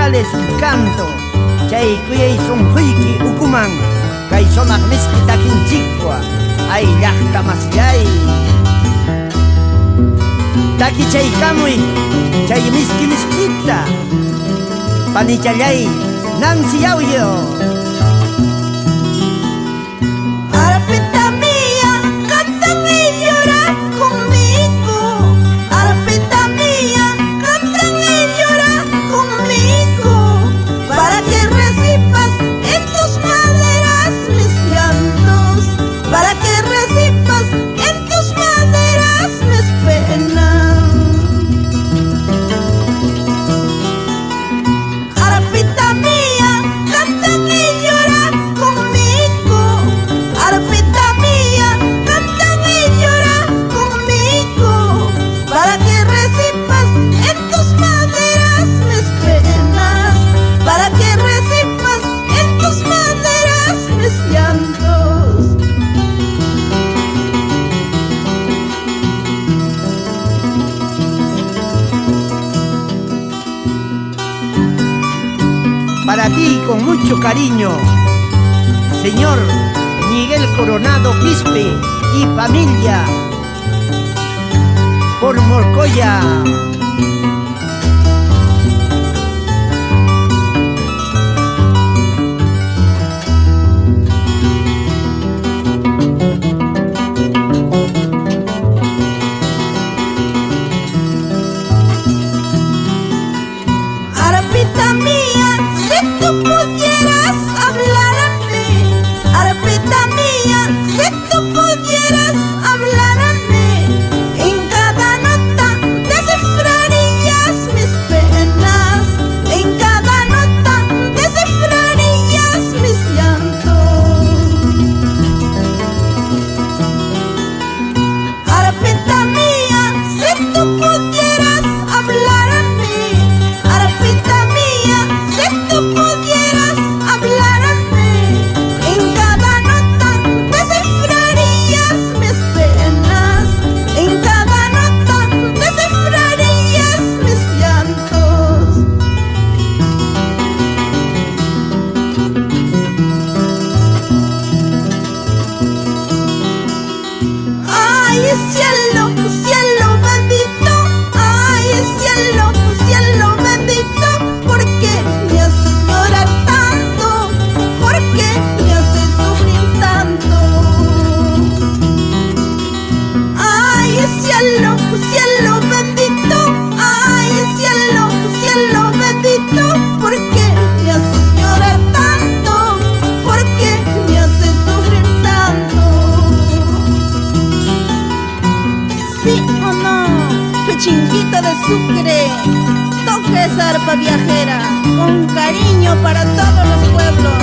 musicales y canto. Chay kuyay sunquyki ukuman, kay somaq miski takinchikwa, ay llaqta masyay. Taki chaykamuy, chay miski miskita, panichallay, Nancy Audio. Arpita mía, cántame y llora conmigo. Arpita mía, cántame y llora conmigo, para que recipas en tus maderas mis llantos, para que recipas en tus maderas mis penas. Arpita mía, cántame y llora conmigo. Arpita mía, cántame y llora conmigo, para que recipas en tus maderas mis penas, para que recipas en tus maderas mis llantos. Para ti con mucho cariño, señor Miguel Coronado Quispe y familia, por Morcoya. Arpita mía, si tú pudieras hablarme. Arpita mía, si tú pudieras hablarme, en cada nota descifrarías mis penas, en cada nota descifrarías mis llantos. Arpita mía, si tú pudieras hablarme. Arpita mía, si tú pudieras hablarme, en cada nota descifrarías mis penas, en cada nota descifrarías mis llantos. Ay, cielo, cielo bendito, ay, cielo, cielo bendito, ¿por qué me haces llorar tanto? ¿Por qué me haces sufrir tanto? Ay, cielo, cielo bendito, ay, cielo, cielo bendito, ¿por qué me haces llorar tanto? ¿Por qué me haces sufrir tanto? ¿Sí o no? Pechinguita de sucre, toca esa arpa viajera, con cariño para todos los pueblos.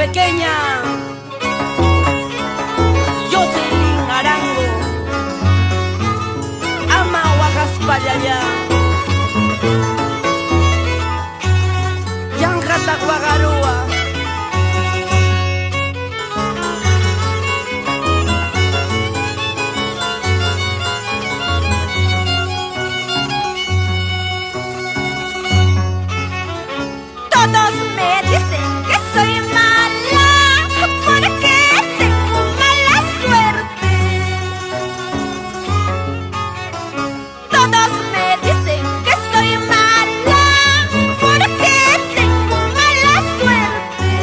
pequeña Jocelyn Arango, ama Huacaspallaya, Yanjata Guagarua. Todos me dicen que soy mala porque tengo mala suerte. Todos me dicen que soy mala porque tengo mala suerte.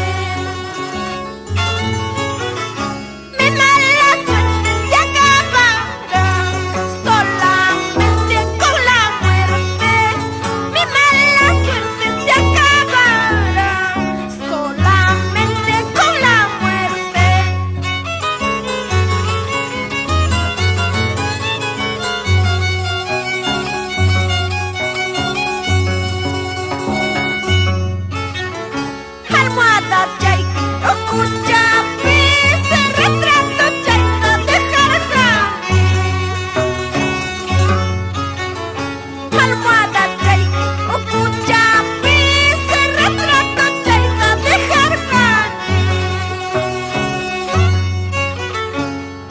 Mi mala suerte se acabará solamente con la muerte. Mi mala suerte se acabará solamente con la muerte. Almohada Chaiki, escucha ese retrato Chaika de Jarjami. Almohada Chaiki, escucha ese retrato Chaika de Jarjami.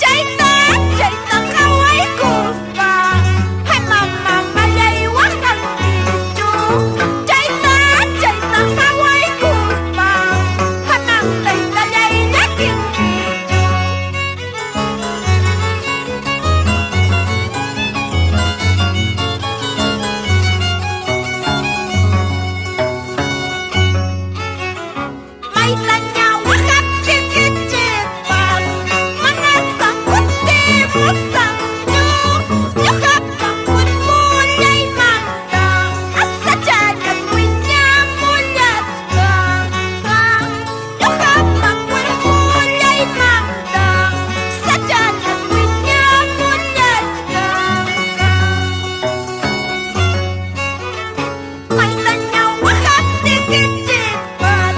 Chaita, Chaita, Hawaii Kuspa, ay mama, maya y Oaxaquillo. Chaita, Chaita, Hawaii Kuspa, Hananta, Italia y Yaquinquillo. Maitanya Oaxaquichepan, Manasa Puti Musanyo, Yojapan Purmulla y Manta, Asachaya Tuiña Mullachka. Yojapan Purmulla y Manta, Asachaya Tuiña Mullachka. Maitanya Oaxaquichepan,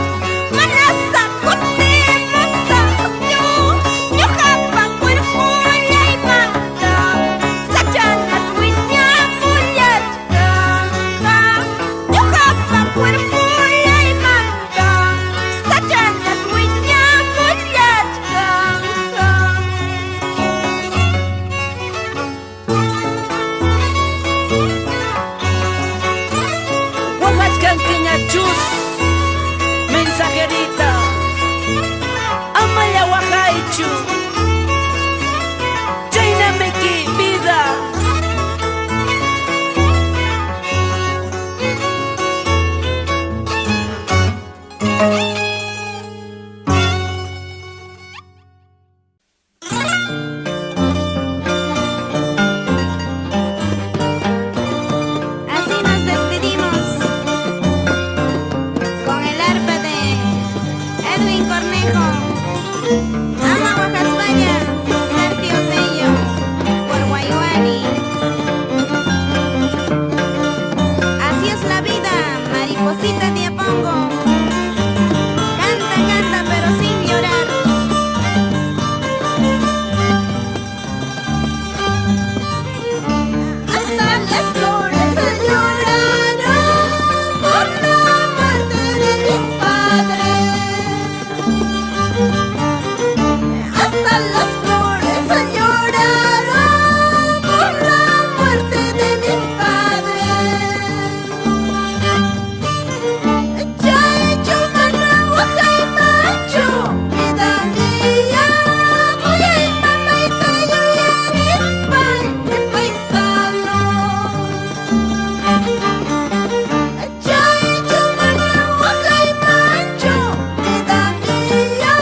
Manasa Puti Musanyo, Yojapan Purmulla y Manta, Asachaya Tuiña Mullachka. Yojapan Purmulla y Manta, Asachaya Tuiña Mullachka. Huayachcanquiña chus, mensajerita, amaya Huajaichu, Chaynameki vida. Así nos despedimos con el arpa de Edwin Cornejo, ama Huacaspalla, Sergio Bello, por Guayuani. Así es la vida, mariposita de Apongo. Canta, canta, pero sin llorar. Hasta las flores lloraron por la muerte de mis padres. Hasta las flores lloraron por la muerte de mis padres. Ya he hecho manahuaca y macho, vida mía, voy a ir mamá y tallo y arispan de paisano. Ya he hecho manahuaca y macho, vida mía,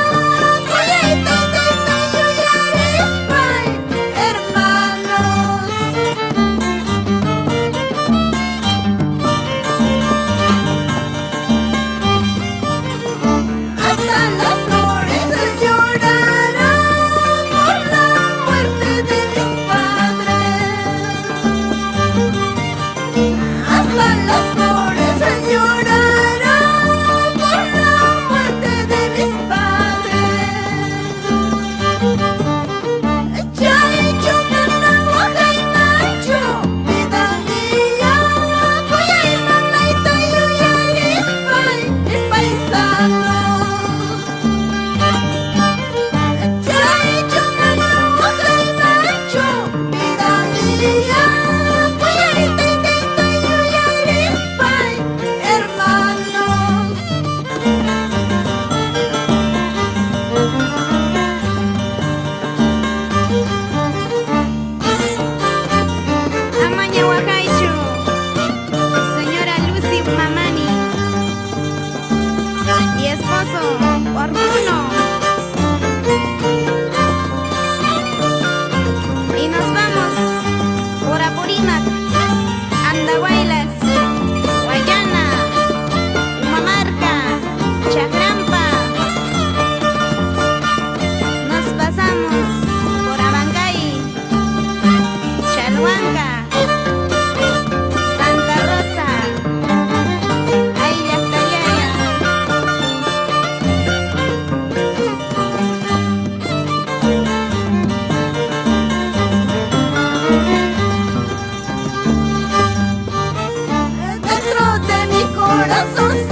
voy a ir tallo y arispan, hermanos. Hasta las flores lloraron por la muerte de mis padres. Hasta las flores lloraron por la muerte de mis padres. Ortuno. Y nos vamos por Apurímac, Andahuaylas, Guayana, Humamarca, Chacrampa. Nos pasamos por Abancay, Chalhuanca, Santa Rosa, Ayacayaya. Dentro de mi corazón